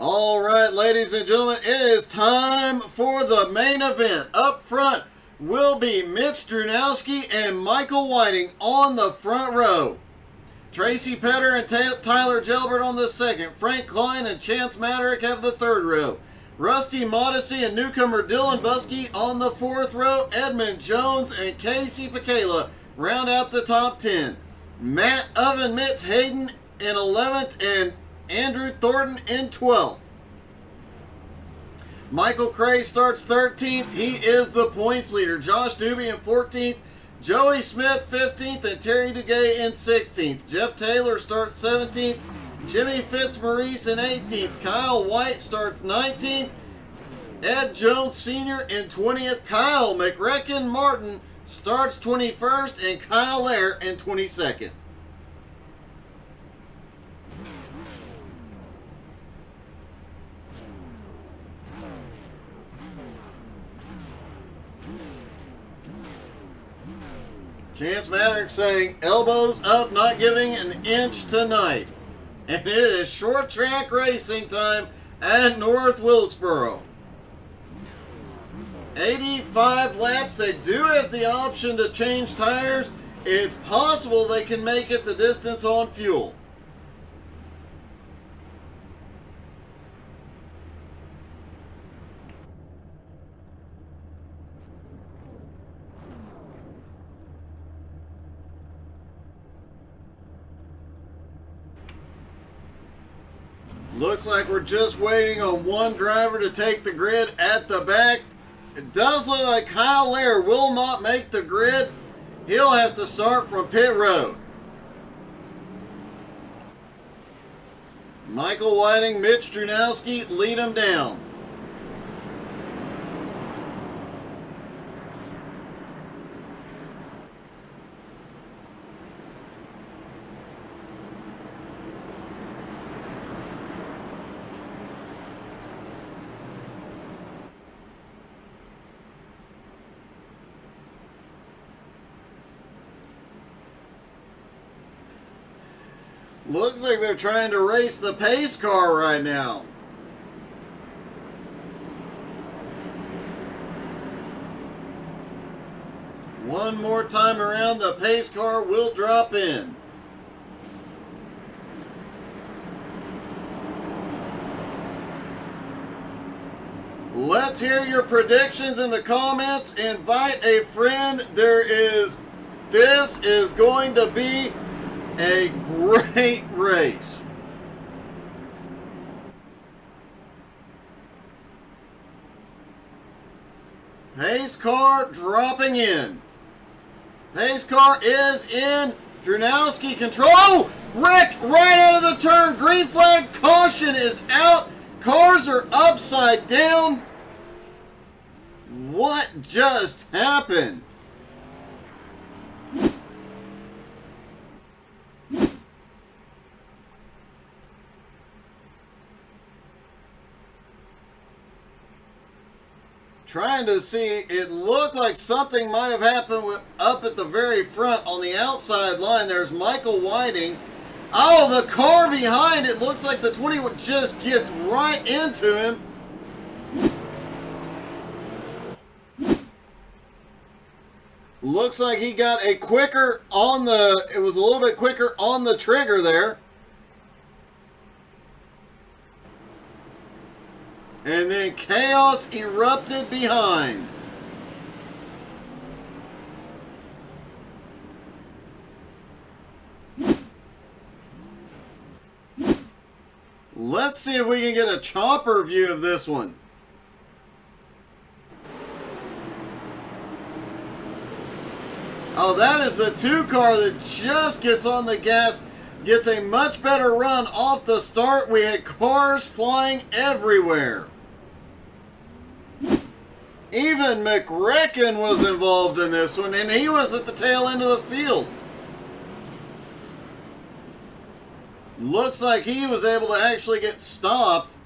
All right, ladies and gentlemen, it is time for the main event. Up front will be Mitch Drunowski and Michael Whiting on the front row. Tracy Petter and Tyler Gelbert on the second. Frank Klein and Chance Maderick have the third row. Rusty Modesty and newcomer Dylan Buskey on the fourth row. Edmund Jones and Casey Pacala round out the top 10. Matt Oven Mitts Hayden in 11th and Andrew Thornton in 12th. Michael Cray starts 13th. He is the points leader. Josh Doobie in 14th. Joey Smith 15th and Terry Duguay in 16th. Jeff Taylor starts 17th. Jimmy Fitzmaurice in 18th. Kyle White starts 19th. Ed Jones Sr. in 20th. Kyle McRecken Martin starts 21st. And Kyle Lair in 22nd. Chance Maderick saying, elbows up, not giving an inch tonight. And it is short track racing time at North Wilkesboro. 85 laps. They do have the option to change tires. It's possible they can make it the distance on fuel. Looks like we're just waiting on one driver to take the grid at the back. It does look like Kyle Lair will not make the grid. He'll have to start from pit road. Michael Whiting, Mitch Drunowski lead him down. Looks like they're trying to race the pace car right now. One more time around, the pace car will drop in. Let's hear your predictions in the comments. Invite a friend. This is going to be a great race. Pace car dropping in. Pace car is in. Drunowski control. Oh! Wreck right out of the turn. Green flag. Caution is out. Cars are upside down. What just happened? Trying to see, it looked like something might have happened up at the very front on the outside line. There's Michael Whiting. Oh, the car behind it looks like the 21 just gets right into him. Looks like he got a quicker on the, it was a little bit quicker on the trigger there. And then chaos erupted behind. Let's see if we can get a chopper view of this one. Oh, that is the 2 car that just gets on the gas, gets a much better run off the start. We had cars flying everywhere. Even McRecken was involved in this one, and he was at the tail end of the field. Looks like he was able to actually get stopped.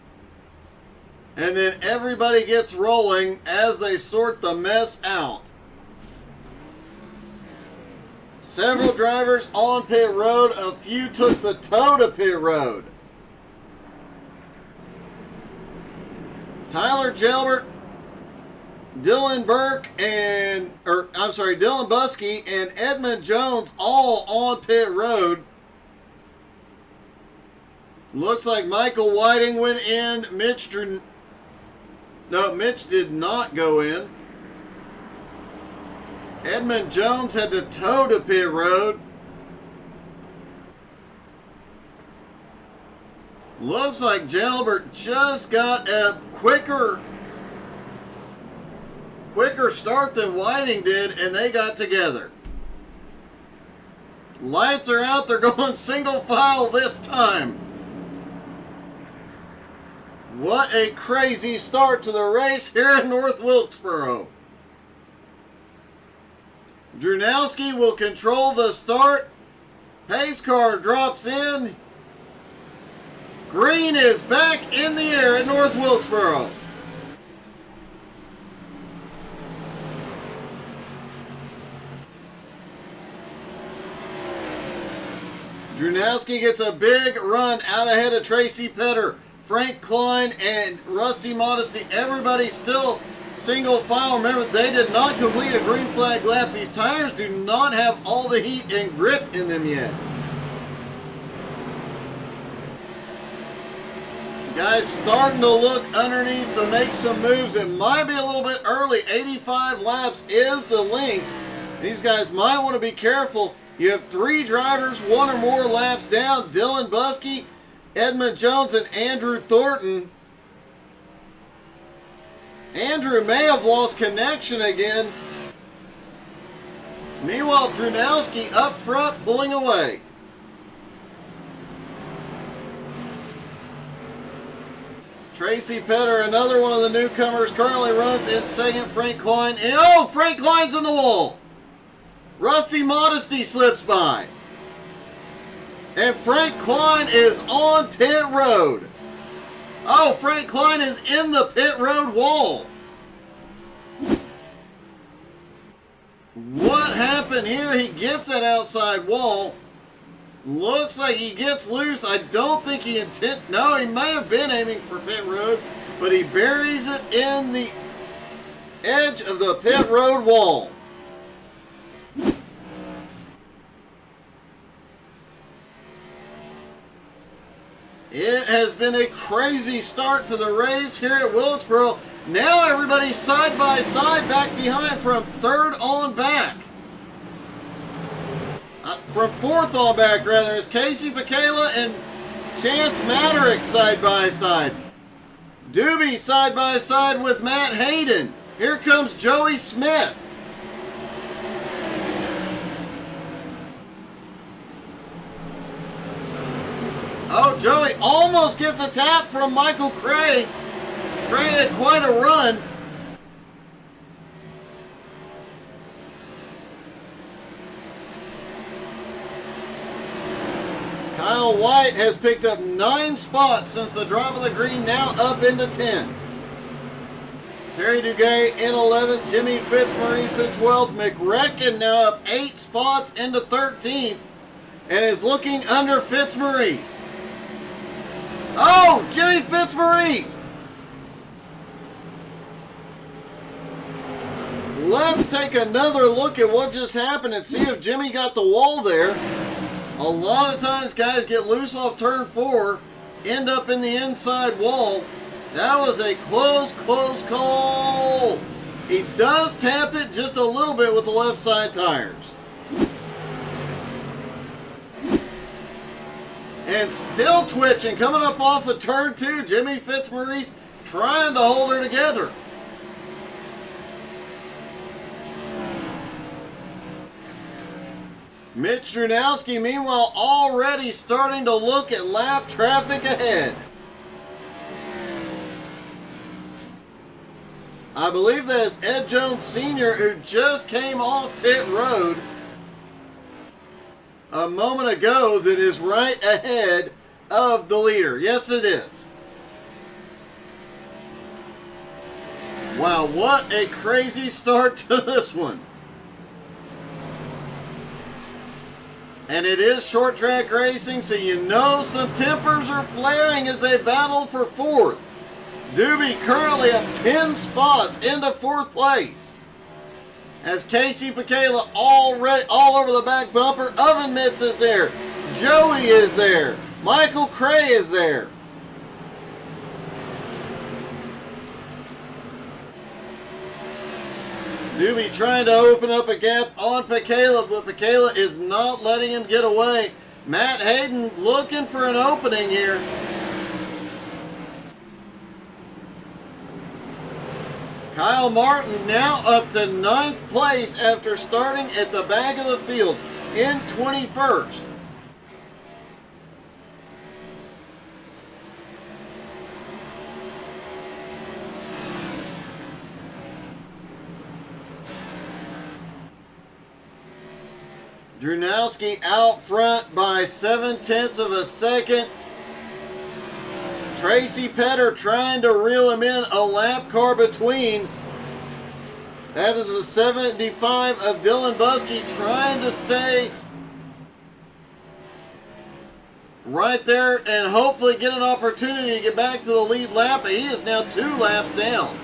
And then everybody gets rolling as they sort the mess out. Several drivers on pit road. A few took the tow to pit road. Tyler Gelbert, Dylan Buskey and Edmund Jones all on pit road. Looks like Michael Whiting went in. Mitch did not go in. Edmund Jones had to tow to pit road. Looks like Gelbert just got a quicker start than Whiting did, and they got together. Lights are out. They're going single file this time. What a crazy start to the race here in North Wilkesboro. Drunowski will control the start. Pace car drops in. Green is back in the air at North Wilkesboro. Drunowski gets a big run out ahead of Tracy Petter, Frank Klein, and Rusty Modesty. Everybody still single file. Remember, they did not complete a green flag lap. These tires do not have all the heat and grip in them yet. Guys starting to look underneath to make some moves. It might be a little bit early. 85 laps is the length. These guys might want to be careful. You have 3 drivers, 1 or more laps down. Dylan Buskey, Edmund Jones, and Andrew Thornton. Andrew may have lost connection again. Meanwhile, Drunowski up front pulling away. Tracy Petter, another one of the newcomers, currently runs in second. Frank Klein. And oh, Frank Klein's in the wall. Rusty Modesty slips by. And Frank Klein is on pit road. Oh, Frank Klein is in the pit road wall. What happened here? He gets that outside wall. Looks like he gets loose. I don't think he no, he may have been aiming for pit road, but he buries it in the edge of the pit road wall. It has been a crazy start to the race here at Wilkesboro. Now everybody's side by side back behind from third on back. From fourth on back, rather, is Casey Pacala and Chance Matterick side by side. Doobie side by side with Matt Hayden. Here comes Joey Smith. Oh, Joey almost gets a tap from Michael Cray. Cray had quite a run. Kyle White has picked up 9 spots since the drop of the green, now up into 10. Terry Duguay in 11th, Jimmy Fitzmaurice in 12th, McRecken now up 8 spots into 13th and is looking under Fitzmaurice. Oh, Jimmy Fitzmaurice! Let's take another look at what just happened and see if Jimmy got the wall there. A lot of times guys get loose off turn 4, end up in the inside wall. That was a close call. He does tap it just a little bit with the left side tires. And still twitching, coming up off of turn 2, Jimmy Fitzmaurice trying to hold her together. Mitch Drunowski, meanwhile, already starting to look at lap traffic ahead. I believe that is Ed Jones Sr., who just came off pit road a moment ago, that is right ahead of the leader. Yes, it is. Wow, what a crazy start to this one. And it is short track racing, so you know some tempers are flaring as they battle for fourth. Doobie currently up 10 spots into 4th place. As Casey Pekela all over the back bumper. Oven Mitts is there. Joey is there. Michael Cray is there. Doobie trying to open up a gap on Pekela, but Pekela is not letting him get away. Matt Hayden looking for an opening here. Kyle Martin now up to 9th place after starting at the back of the field in 21st. Drunowski out front by 0.7 of a second. Tracy Petter trying to reel him in, a lap car between. That is a 75 of Dylan Buskey trying to stay right there and hopefully get an opportunity to get back to the lead lap. He is now 2 laps down.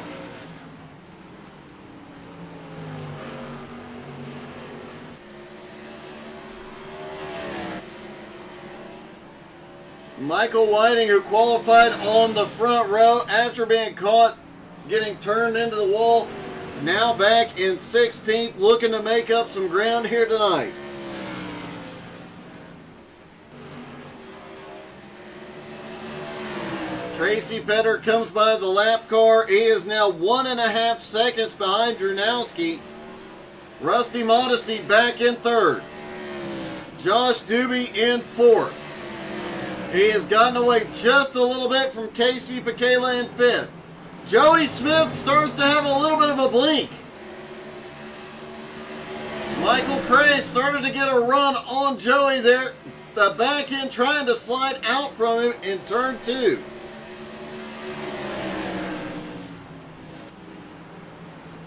Michael Whiting, who qualified on the front row after being caught getting turned into the wall, now back in 16th, looking to make up some ground here tonight. Tracy Petter comes by the lap car. He is now 1.5 seconds behind Drunowski. Rusty Modesty back in 3rd. Josh Doobie in 4th. He has gotten away just a little bit from Casey Pekela in 5th. Joey Smith starts to have a little bit of a blink. Michael Cray started to get a run on Joey there. The back end trying to slide out from him in turn 2.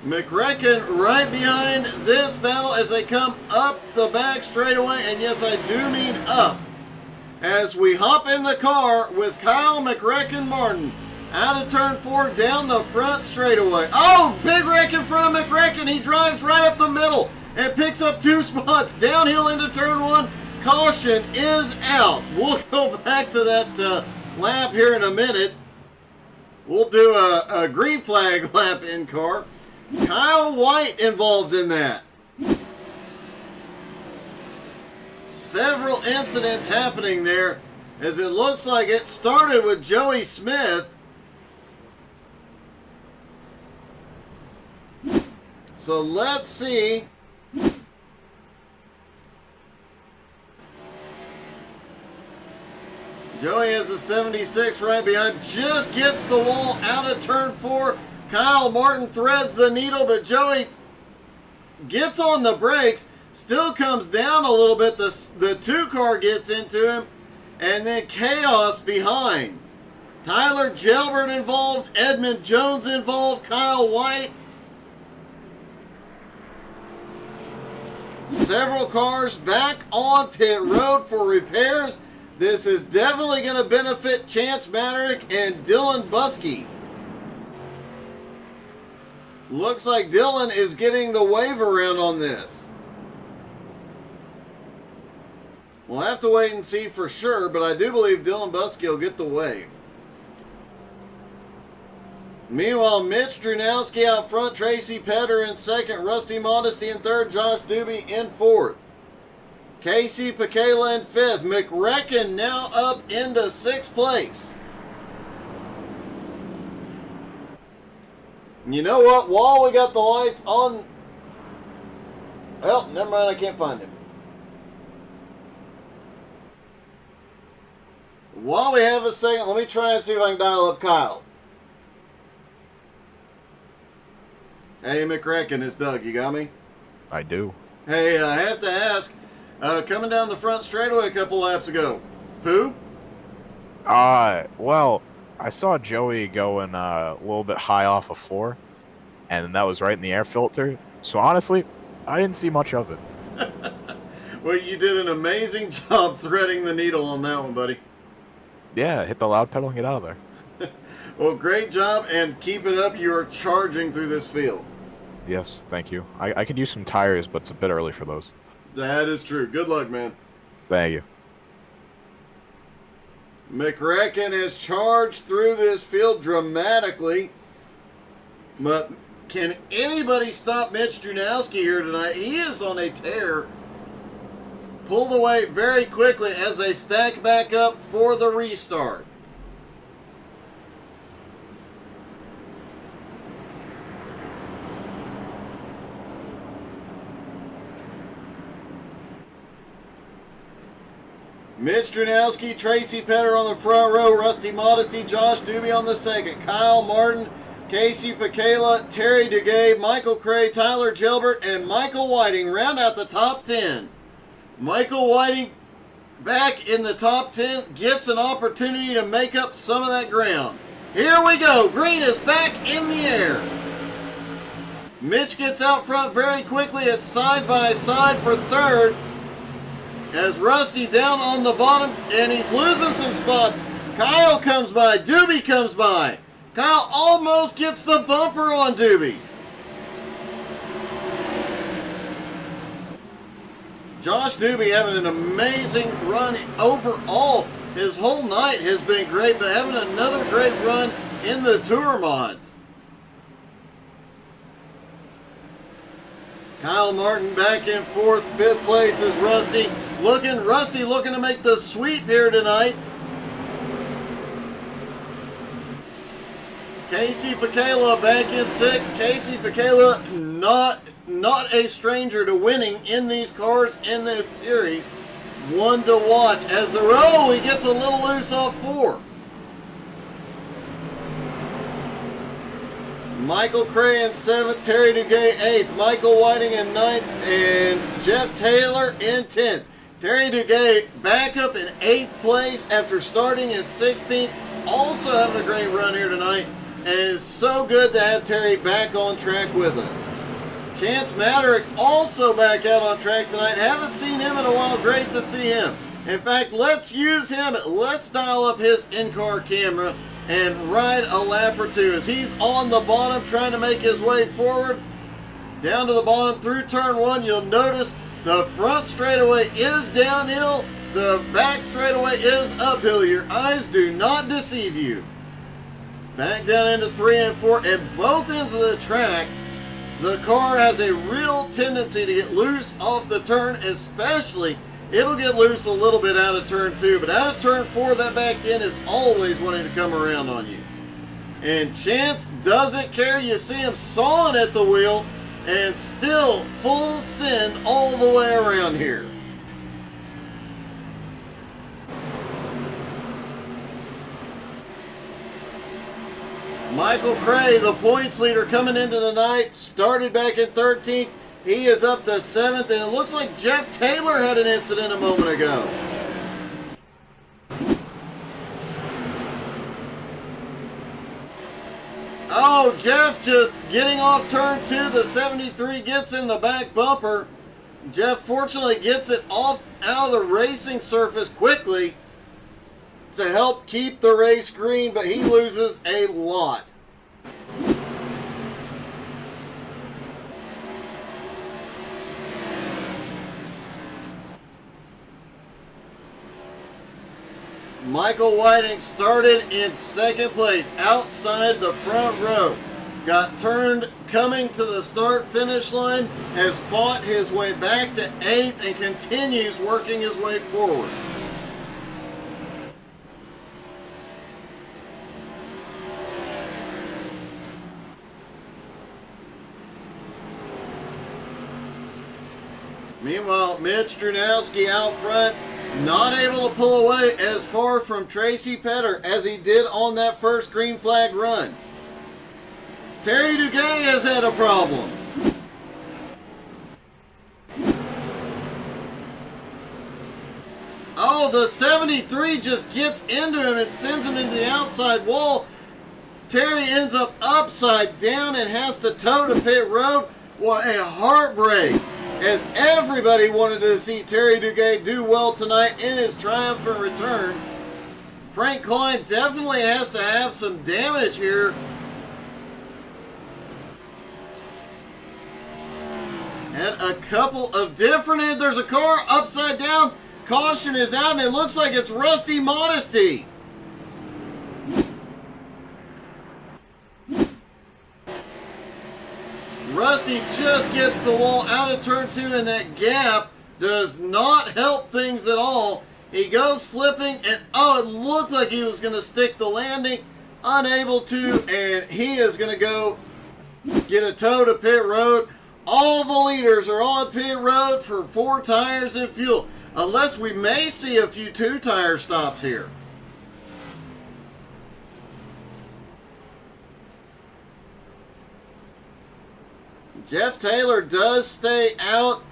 McRecken right behind this battle as they come up the back straightaway, and yes, I do mean up. As we hop in the car with Kyle McRecken Martin out of turn 4 down the front straightaway. Oh, big wreck in front of McRecken. He drives right up the middle and picks up 2 spots downhill into turn 1. Caution is out. We'll go back to that lap here in a minute. We'll do a green flag lap in car. Kyle White involved in that. Several incidents happening there as it looks like it started with Joey Smith. So let's see. Joey has a 76 right behind, just gets the wall out of turn 4. Kyle Martin threads the needle, but Joey gets on the brakes. Still comes down a little bit. The 2 car gets into him. And then chaos behind. Tyler Gelbert involved. Edmund Jones involved. Kyle White. Several cars back on pit road for repairs. This is definitely going to benefit Chance Maderick and Dylan Buskey. Looks like Dylan is getting the wave around on this. We'll have to wait and see for sure, but I do believe Dylan Buskey will get the wave. Meanwhile, Mitch Drunowski out front, Tracy Petter in 2nd, Rusty Modesty in 3rd, Josh Doobie in 4th. Casey Pekela in 5th. McRecken now up into 6th place. You know what? While we got the lights on... Well, never mind, I can't find him. While we have a second, let me try and see if I can dial up Kyle. Hey, McRecken, it's Doug. You got me? I do. Hey, I have to ask, coming down the front straightaway a couple laps ago, who? Well, I saw Joey going a little bit high off of 4, and that was right in the air filter. So honestly, I didn't see much of it. Well, you did an amazing job threading the needle on that one, buddy. Yeah, hit the loud pedal and get out of there. Well, great job, and keep it up. You are charging through this field. Yes, thank you. I could use some tires, but it's a bit early for those. That is true. Good luck, man. Thank you. McRacken has charged through this field dramatically. But can anybody stop Mitch Drunowski here tonight? He is on a tear. Pulled away very quickly as they stack back up for the restart. Mitch Drunowski, Tracy Petter on the front row, Rusty Modesty, Josh Doobie on the second, Kyle Martin, Casey Pacala, Terry Duguay, Michael Cray, Tyler Gilbert, and Michael Whiting round out the top 10. Michael Whiting back in the top 10 gets an opportunity to make up some of that ground. Here we go. Green is back in the air. Mitch gets out front very quickly. It's side by side for third. As Rusty down on the bottom, and he's losing some spots. Kyle comes by. Doobie comes by. Kyle almost gets the bumper on Doobie. Josh Doobie having an amazing run overall. His whole night has been great, but having another great run in the Tour Mods. Kyle Martin back in fourth. Fifth place is Rusty. Rusty looking to make the sweep here tonight. Casey Pacala back in sixth. Casey Pacala not a stranger to winning in these cars in this series. One to watch. As the row, he gets a little loose off four. Michael Cray in seventh, Terry Duguay eighth, Michael Whiting in ninth, and Jeff Taylor in 10th. Terry Duguay back up in 8th place after starting in 16th. Also having a great run here tonight. And it is so good to have Terry back on track with us. Chance Maderick also back out on track tonight. Haven't seen him in a while. Great to see him. In fact, let's use him. Let's dial up his in-car camera and ride a lap or two as he's on the bottom trying to make his way forward. Down to the bottom through turn one. You'll notice the front straightaway is downhill. The back straightaway is uphill. Your eyes do not deceive you. Back down into 3 and 4. At both ends of the track, the car has a real tendency to get loose off the turn, especially it'll get loose a little bit out of turn 2, but out of turn 4, that back end is always wanting to come around on you. And Chance doesn't care. You see him sawing at the wheel and still full send all the way around here. Michael Cray, the points leader coming into the night, started back in 13th. He is up to 7th, and it looks like Jeff Taylor had an incident a moment ago. Oh, Jeff just getting off turn 2. The 73 gets in the back bumper. Jeff fortunately gets it off out of the racing surface quickly to help keep the race green, but he loses a lot. Michael Whiting started in 2nd place outside the front row. Got turned coming to the start-finish line, has fought his way back to 8th and continues working his way forward. Meanwhile, Mitch Drunowski out front, not able to pull away as far from Tracy Petter as he did on that first green flag run. Terry Duguay has had a problem. Oh, the 73 just gets into him and sends him into the outside wall. Terry ends up upside down and has to tow to pit road. What a heartbreak, as everybody wanted to see Terry Duguay do well tonight in his triumphant return Frank Klein definitely has to have some damage here. And a couple of different, there's a car upside down. Caution is out, and it looks like it's Rusty Modesty. Rusty just gets the wall out of turn 2, and that gap does not help things at all. He goes flipping, and oh, it looked like he was going to stick the landing. Unable to, and he is going to go get a tow to pit road. All the leaders are on pit road for 4 tires and fuel. Unless we may see a few 2-tire stops here. Jeff Taylor does stay out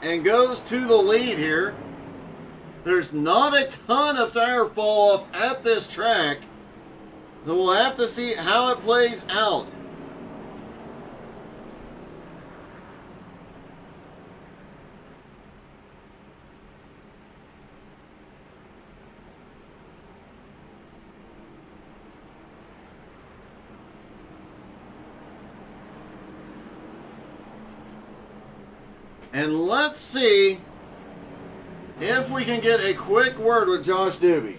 and goes to the lead here. There's not a ton of tire fall off at this track, so we'll have to see how it plays out. And let's see if we can get a quick word with Josh Doobie.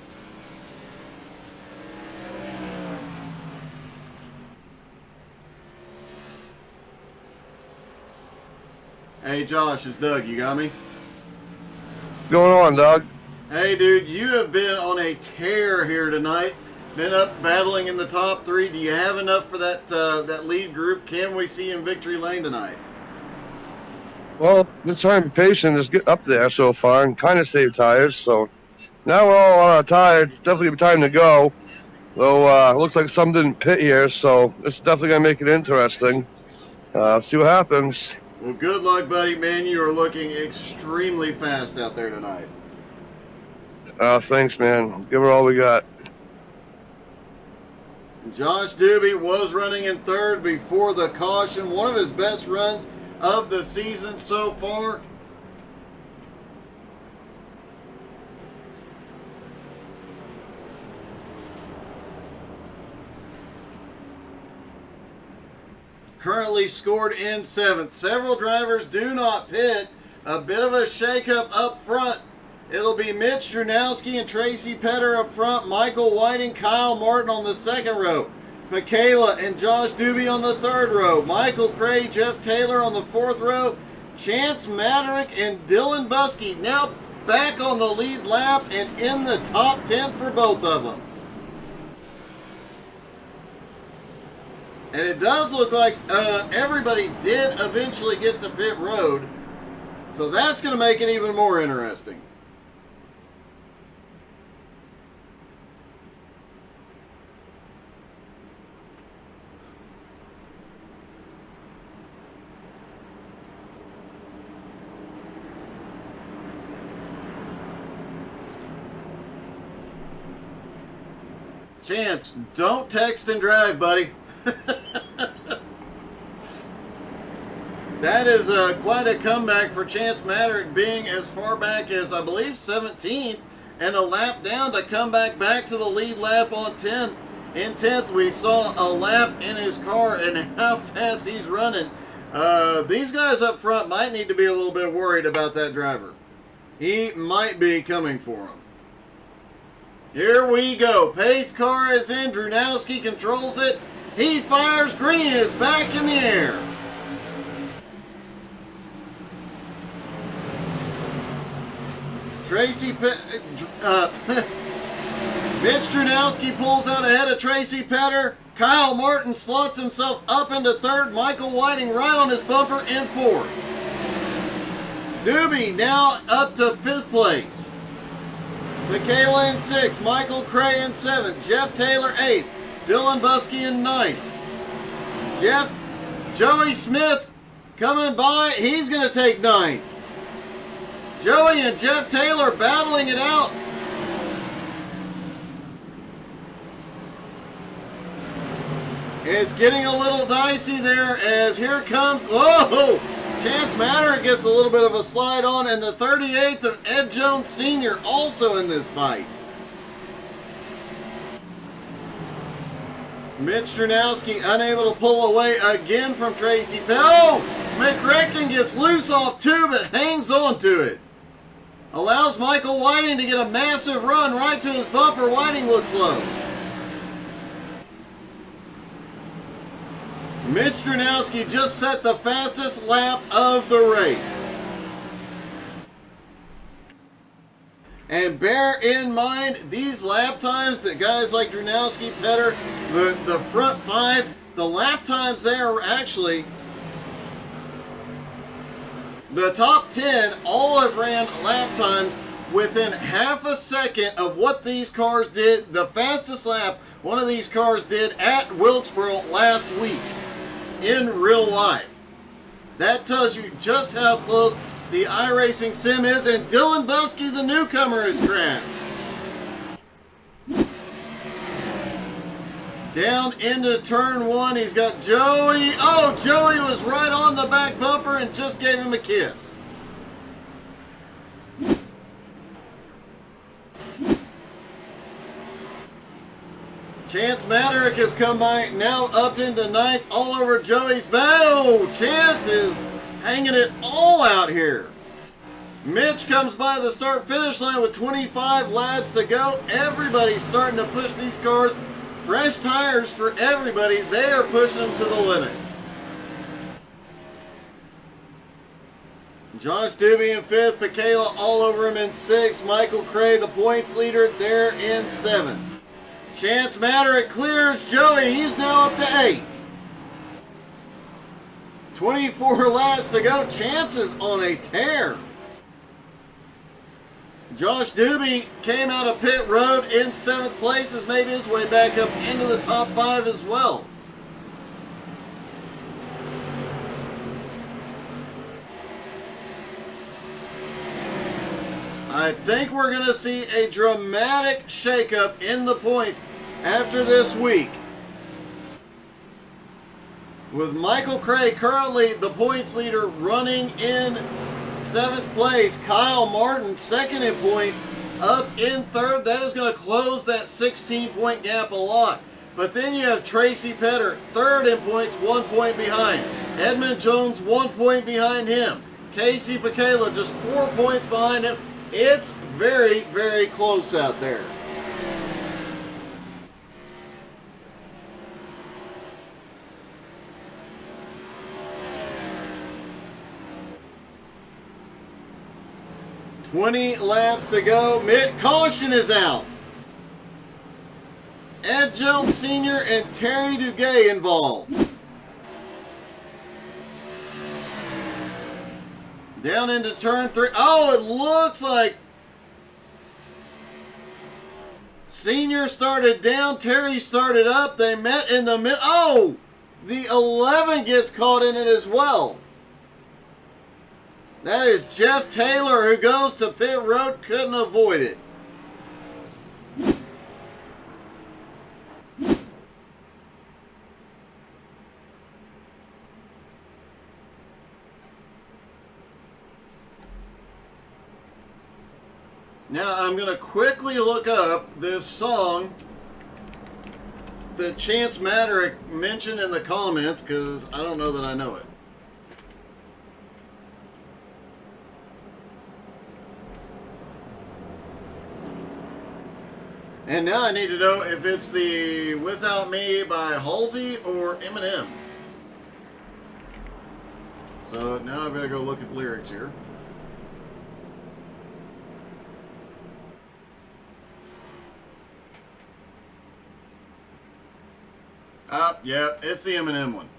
Hey Josh, it's Doug. You got me? What's going on, Doug? Hey dude, you have been on a tear here tonight. Been up battling in the top 3. Do you have enough for that lead group? Can we see you in victory lane tonight? Well, been trying to be patient, just get up there so far and kind of save tires. So now we're all on our tires. It's definitely time to go. Though it looks like some didn't pit here, so it's definitely going to make it interesting. See what happens. Well, good luck, buddy. Man, you are looking extremely fast out there tonight. Thanks, man. Give her all we got. Josh Doobie was running in 3rd before the caution. One of his best runs of the season so far. Currently scored in 7th. Several drivers do not pit. A bit of a shakeup up front. It'll be Mitch Drunowski and Tracy Petter up front. Michael Whiting, Kyle Martin on the 2nd row. Michaela and Josh Doobie on the 3rd row. Michael Cray, Jeff Taylor on the 4th row. Chance Maderick and Dylan Buskey now back on the lead lap and in the top 10 for both of them. And it does look like everybody did eventually get to pit road. So that's going to make it even more interesting. Chance, don't text and drive, buddy. That is quite a comeback for Chance Maderick, being as far back as, I believe, 17th, and a lap down to come back to the lead lap on 10. In 10th, we saw a lap in his car and how fast he's running. These guys up front might need to be a little bit worried about that driver. He might be coming for him. Here we go. Pace car is in. Drunowski controls it. He fires. Green is back in the air. Mitch Drunowski pulls out ahead of Tracy Petter. Kyle Martin slots himself up into 3rd. Michael Whiting right on his bumper in 4th. Doobie now up to 5th place. Michaela in 6th, Michael Cray in 7th, Jeff Taylor 8th, Dylan Buskey in 9th. Joey Smith coming by, he's going to take 9th. Joey and Jeff Taylor battling it out. It's getting a little dicey there as here comes, whoa! Chance Maderick gets a little bit of a slide on, and the 38th of Ed Jones Sr. also in this fight. Mitch Drunowski unable to pull away again from Tracy Petty. Oh! McRecken gets loose off two, but hangs on to it. Allows Michael Whiting to get a massive run right to his bumper. Whiting looks low. Mitch Drunowski just set the fastest lap of the race. And bear in mind, these lap times that guys like Drunowski, Petter, the front five, the lap times there are actually the top 10 all have ran lap times within half a second of what these cars did. The fastest lap one of these cars did at Wilkesboro last week in real life. That tells you just how close the iRacing sim is, and Dylan Buskey, the newcomer, is crashed. Down into turn one, he's got Joey. Oh, Joey was right on the back bumper and just gave him a kiss. Chance Maderick has come by, now up into ninth, all over Joey's back. Oh, Chance is hanging it all out here. Mitch comes by the start-finish line with 25 laps to go. Everybody's starting to push these cars. Fresh tires for everybody. They are pushing them to the limit. Josh Doobie in fifth. Michaela all over him in sixth. Michael Cray, the points leader, there in seventh. Chance Maderick clears Joey. He's now up to eight. 24 laps to go. Chance is on a tear. Josh Doobie came out of pit road in seventh place, has made his way back up into the top five as well. I think we're going to see a dramatic shakeup in the points after this week. With Michael Cray currently the points leader, running in seventh place. Kyle Martin second in points, up in third. That is going to close that 16-point gap a lot. But then you have Tracy Petter third in points, 1 point behind. Edmund Jones 1 point behind him. Casey Pacala just 4 points behind him. It's very, very close out there. $20 laps to go. Mid caution is out. Ed Jones Sr. and Terry Duguay involved. Down into turn three. Oh, it looks like Senior started down, Terry started up. They met in the mid. Oh, the 11 gets caught in it as well. That is Jeff Taylor, who goes to pit road, couldn't avoid it. Now I'm going to quickly look up this song that Chance Maderick mentioned in the comments, because I don't know that I know it. And now I need to know if it's the Without Me by Halsey or Eminem. So now I've got to go look at the lyrics here. Yep, it's the Eminem one.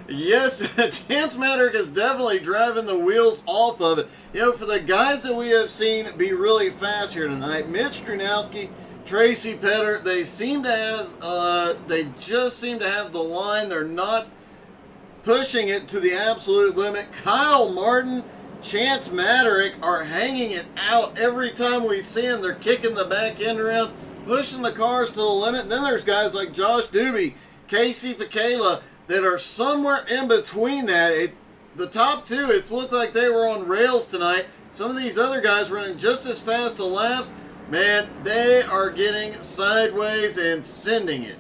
Yes, Chance Maderick is definitely driving the wheels off of it. You know, for the guys that we have seen be really fast here tonight, Mitch Drunowski, Tracy Petter, they seem to have, they just seem to have the line. They're not pushing it to the absolute limit. Kyle Martin, Chance Maderick are hanging it out every time we see them. They're kicking the back end around, pushing the cars to the limit. And then there's guys like Josh Doobie, Casey Pacala, that are somewhere in between that. the top two, it's looked like they were on rails tonight. Some of these other guys running just as fast to laps. Man, they are getting sideways and sending it.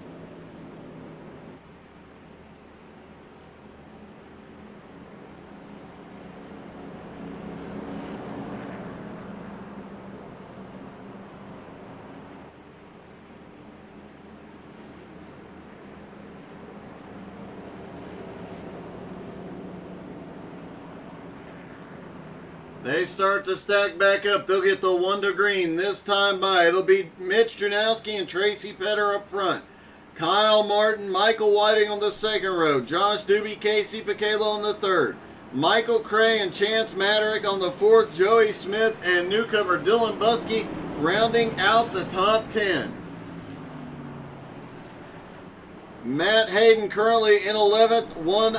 They start to stack back up. They'll get the 1 to green this time by. It'll be Mitch Drunowski and Tracy Petter up front. Kyle Martin, Michael Whiting on the second row. Josh Doobie, Casey Picalo on the third. Michael Cray and Chance Maderick on the fourth. Joey Smith and newcomer Dylan Buskey rounding out the top 10. Matt Hayden currently in 11th, one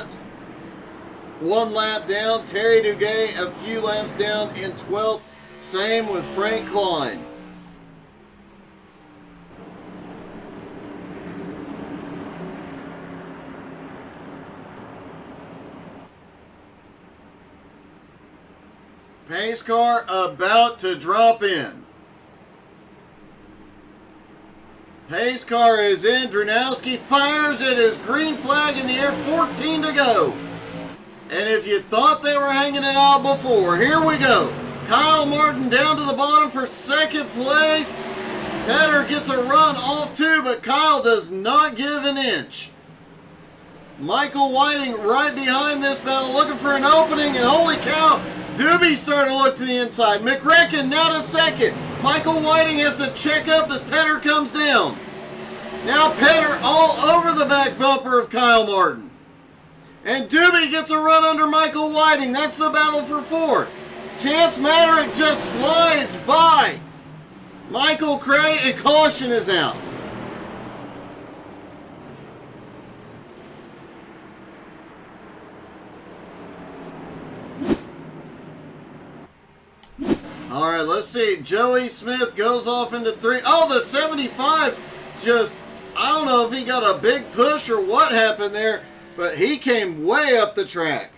lap down. Terry Duguay a few laps down in 12th. Same with Frank Klein. Pace car about to drop in. Pace car is in. Drunowski fires it as green flag in the air. 14 to go. And if you thought they were hanging it out before, here we go. Kyle Martin down to the bottom for second place. Petter gets a run off too, but Kyle does not give an inch. Michael Whiting right behind this battle, looking for an opening, and holy cow, Doobie starting to look to the inside. McRecken now to second. Michael Whiting has to check up as Petter comes down. Now Petter all over the back bumper of Kyle Martin. And Doobie gets a run under Michael Whiting. That's the battle for fourth. Chance Maderick just slides by Michael Cray, and caution is out. All right, let's see. Joey Smith goes off into 3. Oh, the 75 just, I don't know if he got a big push or what happened there, but he came way up the track.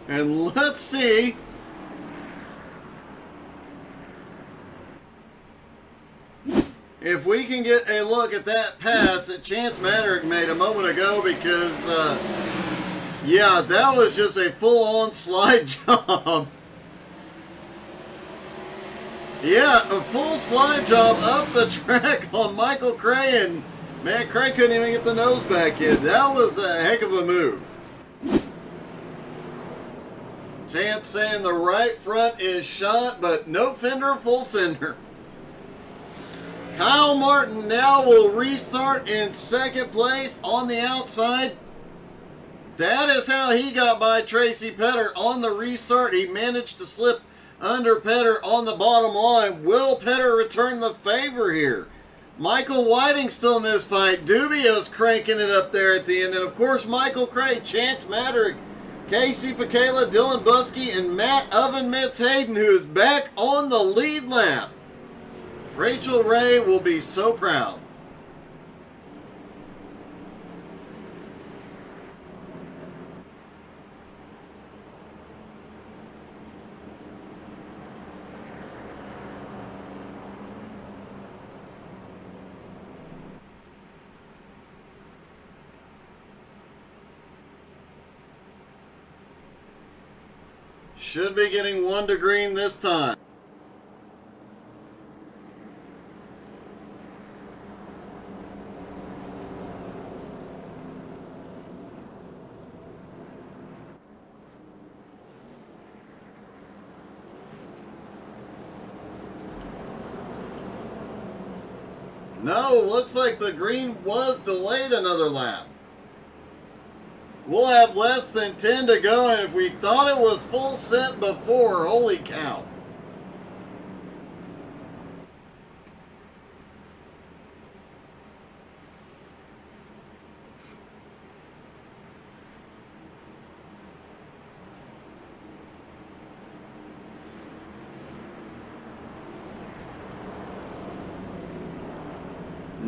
And let's see if we can get a look at that pass that Chance Maderick made a moment ago, because, yeah, that was just a full-on slide job. Yeah, a full slide job up the track on Michael Cray, and man, Cray couldn't even get the nose back in. That was a heck of a move. Chance saying the right front is shot, but no fender, full sender. Kyle Martin now will restart in second place on the outside. That is how he got by Tracy Petter on the restart. He managed to slip under Petter on the bottom line. Will Petter return the favor here? Michael Whiting still in this fight. Dubio's cranking it up there at the end. And of course, Michael Cray, Chance Maderick, Casey Picala, Dylan Buskey, and Matt Oven Mitz Hayden, who is back on the lead lap. Rachel Ray will be so proud. Should be getting 1 to green this time. No, looks like the green was delayed another lap. We'll have less than 10 to go, and if we thought it was full set before, holy cow.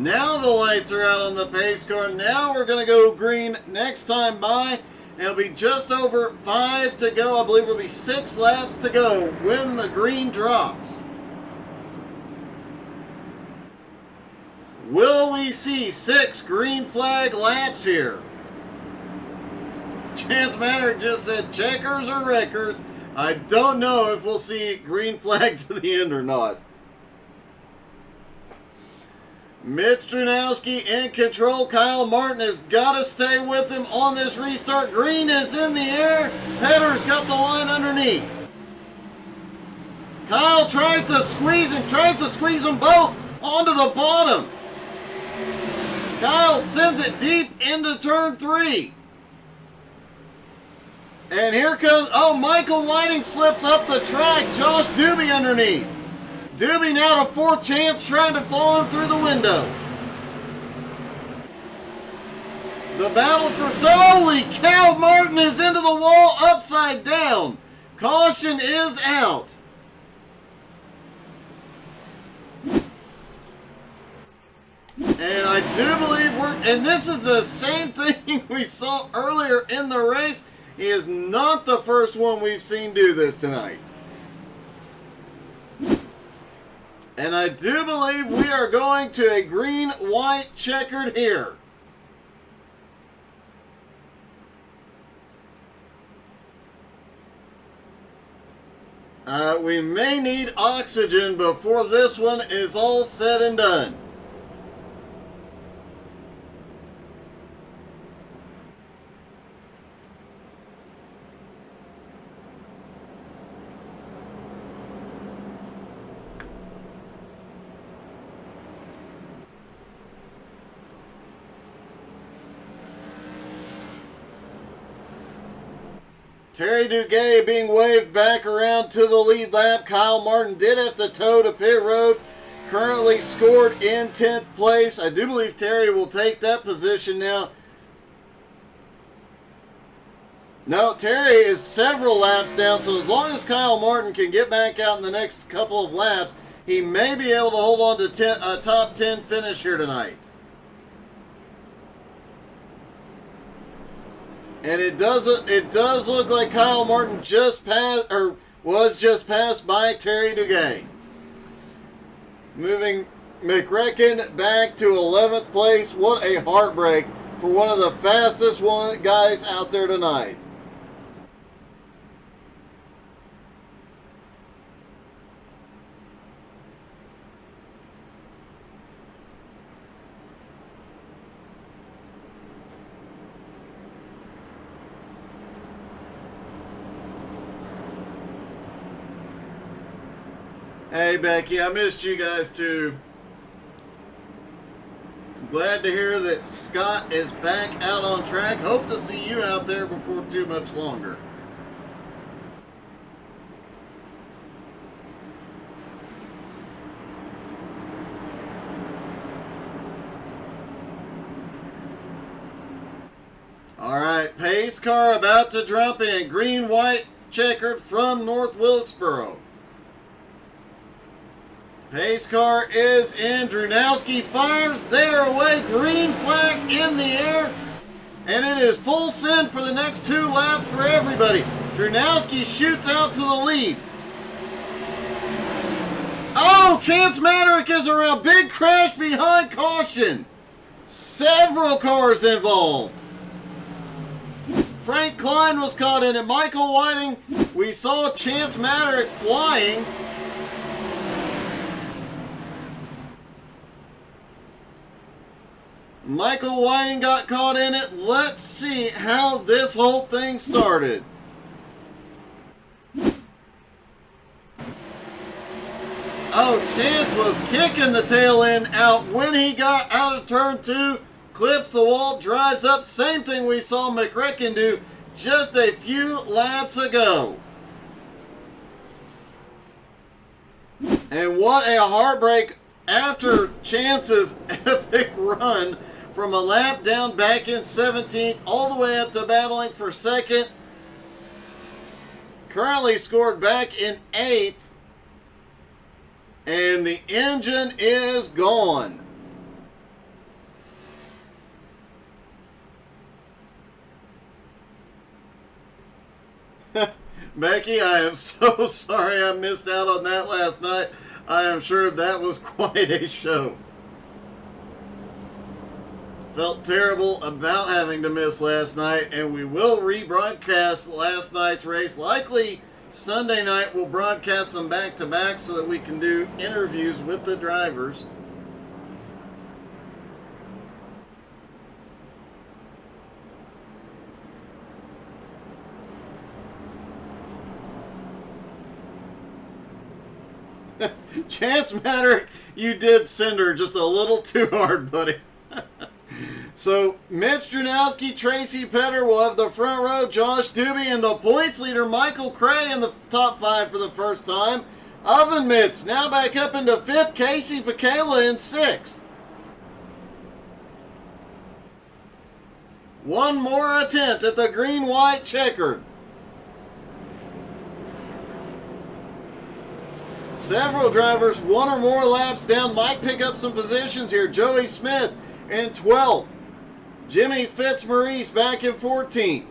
Now the lights are out on the pace car. Now we're going to go green next time by. It'll be just over 5 to go. I believe it'll be 6 laps to go when the green drops. Will we see 6 green flag laps here? Chance Manor just said checkers or wreckers. I don't know if we'll see green flag to the end or not. Mitch Drunowski in control. Kyle Martin has got to stay with him on this restart. Green is in the air. Petter's got the line underneath. Kyle tries to squeeze them both onto the bottom. Kyle sends it deep into turn 3. And here comes, Michael Whiting slips up the track. Josh Doobie underneath. Doobie now to 4th chance, trying to follow him through the window. The battle for... Holy cow! Martin is into the wall upside down. Caution is out. And I do believe and this is the same thing we saw earlier in the race. He is not the first one we've seen do this tonight. And I do believe we are going to a green-white checkered here. We may need oxygen before this one is all said and done. Terry Duguay being waved back around to the lead lap. Kyle Martin did have to tow to pit road. Currently scored in 10th place. I do believe Terry will take that position now. No, Terry is several laps down, so as long as Kyle Martin can get back out in the next couple of laps, he may be able to hold on to a top 10 finish here tonight. And it does look like Kyle Martin was just passed by Terry Duguay. Moving McRecken back to 11th place. What a heartbreak for one of the fastest guys out there tonight. Hey Becky, I missed you guys too. Glad to hear that Scott is back out on track. Hope to see you out there before too much longer. Alright, pace car about to drop in. Green-white checkered from North Wilkesboro. Pace car is in. Drunowski fires. They are away. Green flag in the air. And it is full send for the next 2 laps for everybody. Drunowski shoots out to the lead. Oh, Chance Maderick is around. Big crash behind caution. Several cars involved. Frank Klein was caught in it. Michael Whiting, we saw Chance Maderick flying. Michael Whiting got caught in it. Let's see how this whole thing started. Oh, Chance was kicking the tail end out when he got out of turn 2. Clips the wall, drives up. Same thing we saw McRecken do just a few laps ago. And what a heartbreak after Chance's epic run from a lap down back in 17th all the way up to battling for 2nd. Currently scored back in 8th. And the engine is gone. Becky, I am so sorry I missed out on that last night. I am sure that was quite a show. Felt terrible about having to miss last night, and we will rebroadcast last night's race. Likely Sunday night we'll broadcast them back-to-back so that we can do interviews with the drivers. Chance Maddock, you did send her just a little too hard, buddy. So, Mitch Drunowski, Tracy Petter will have the front row, Josh Doobie, and the points leader, Michael Cray, in the top 5 for the first time. Oven Mitts now back up into 5th, Casey Pacala in 6th. One more attempt at the green-white checkered. Several drivers, one or more laps down, might pick up some positions here. Joey Smith in 12th. Jimmy Fitzmaurice back in 14th.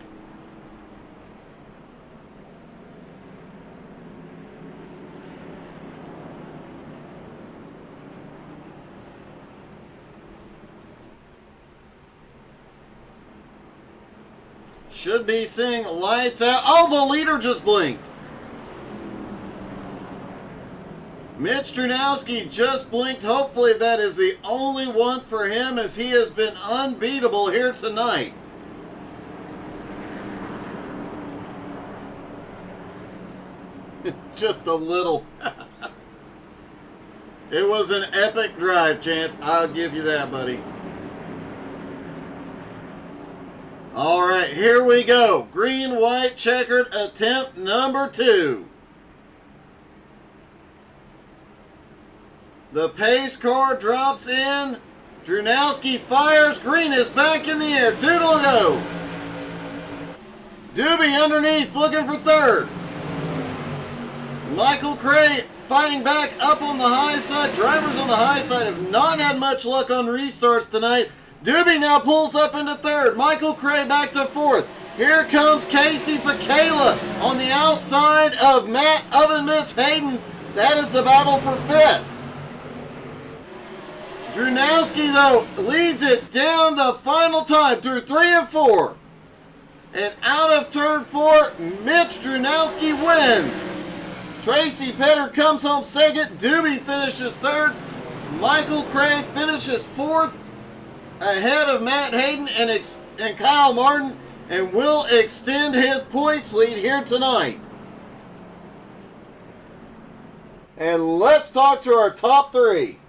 Should be seeing lights out. Oh, the leader just blinked. Mitch Drunowski just blinked. Hopefully that is the only one for him, as he has been unbeatable here tonight. Just a little. It was an epic drive, Chance. I'll give you that, buddy. All right, here we go. Green-white checkered attempt number 2. The pace car drops in. Drunowski fires. Green is back in the air. 2 to go. Doobie underneath, looking for 3rd. Michael Cray fighting back up on the high side. Drivers on the high side have not had much luck on restarts tonight. Doobie now pulls up into 3rd. Michael Cray back to 4th. Here comes Casey Pacala on the outside of Matt Oven Mitts Hayden. That is the battle for 5th. Drunowski, though, leads it down the final time through 3 and 4. And out of turn 4, Mitch Drunowski wins. Tracy Petter comes home 2nd. Doobie finishes 3rd. Michael Cray finishes 4th, ahead of Matt Hayden and Kyle Martin, and will extend his points lead here tonight. And let's talk to our top 3.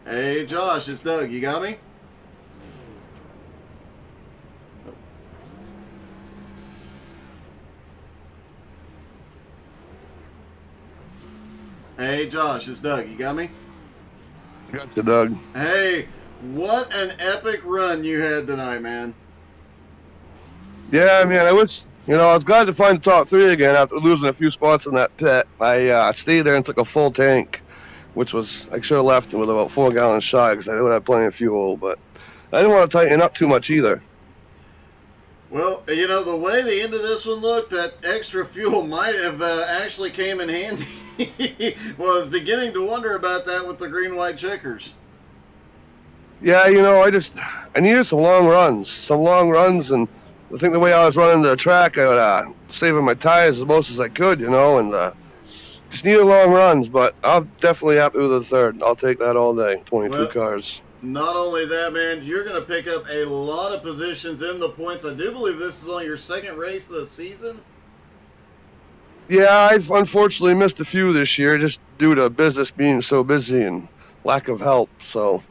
Hey, Josh, it's Doug. You got me? Hey, Josh, it's Doug. You got me? Got you, Doug. Hey, what an epic run you had tonight, man. Yeah, man, I was glad to find the top 3 again after losing a few spots in that pit. I stayed there and took a full tank, which was, I should have left with about 4 gallons shy because I would have plenty of fuel, but I didn't want to tighten up too much either. Well, you know, the way the end of this one looked, that extra fuel might have actually came in handy. Well, I was beginning to wonder about that with the green-white checkers. Yeah, I needed some long runs, and I think the way I was running the track, I was saving my tires as most as I could, and just needed long runs, but I'm definitely happy with the 3rd. I'll take that all day, 22 cars. Not only that, man, you're going to pick up a lot of positions in the points. I do believe this is only your 2nd race of the season. Yeah, I've unfortunately missed a few this year just due to business being so busy and lack of help, so,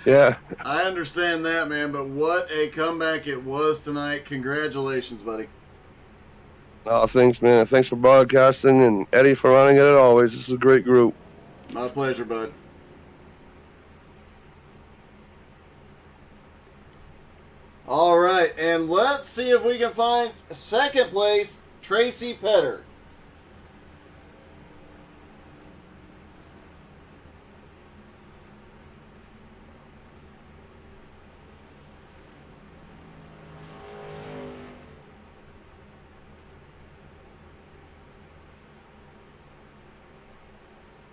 yeah. I understand that, man, but what a comeback it was tonight. Congratulations, buddy. Oh, thanks, man. Thanks for broadcasting, and Eddie for running it as always. This is a great group. My pleasure, bud. All right, and let's see if we can find 2nd place, Tracy Petter.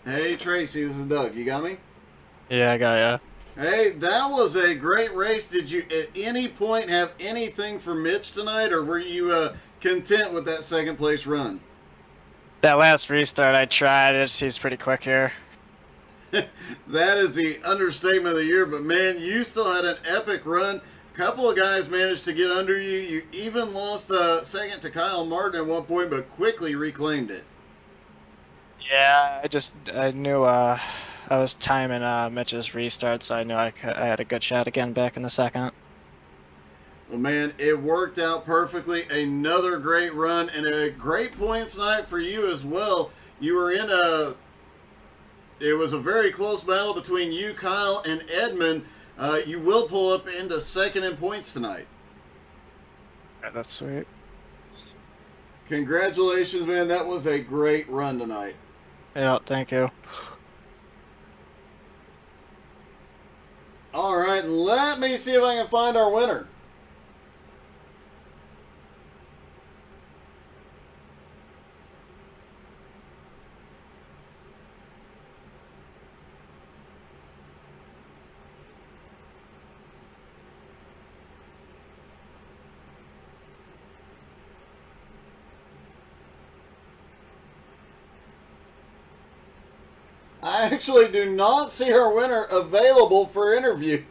Hey, Tracy, this is Doug. You got me? Yeah, I got ya. Hey, that was a great race. Did you at any point have anything for Mitch tonight, or were you content with that second place run? That last restart I tried, he's pretty quick here. That is the understatement of the year, but man, you still had an epic run. A couple of guys managed to get under you. You even lost a second to Kyle Martin at one point, but quickly reclaimed it. Yeah, I knew I was timing Mitch's restart, so I knew I had a good shot again back in the second. Well, man, it worked out perfectly. Another great run and a great points night for you as well. You were in it was a very close battle between you, Kyle, and Edmund. You will pull up into second in points tonight. Yeah, that's sweet. Congratulations, man. That was a great run tonight. Yeah, thank you. All right, let me see if I can find our winner. I actually do not see our winner available for interview.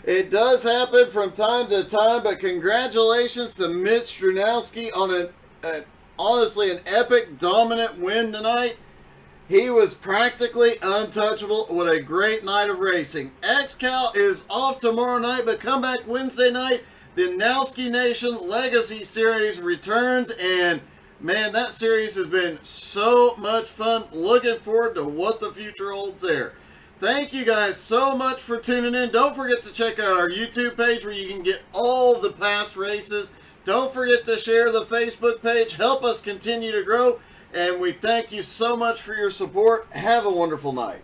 It does happen from time to time, but congratulations to Mitch Strunowski on honestly an epic, dominant win tonight. He was practically untouchable. What a great night of racing. XCal is off tomorrow night, but come back Wednesday night. The Nowski Nation Legacy Series returns, and man, that series has been so much fun. Looking forward to what the future holds there. Thank you guys so much for tuning in. Don't forget to check out our YouTube page where you can get all the past races. Don't forget to share the Facebook page. Help us continue to grow. And we thank you so much for your support. Have a wonderful night.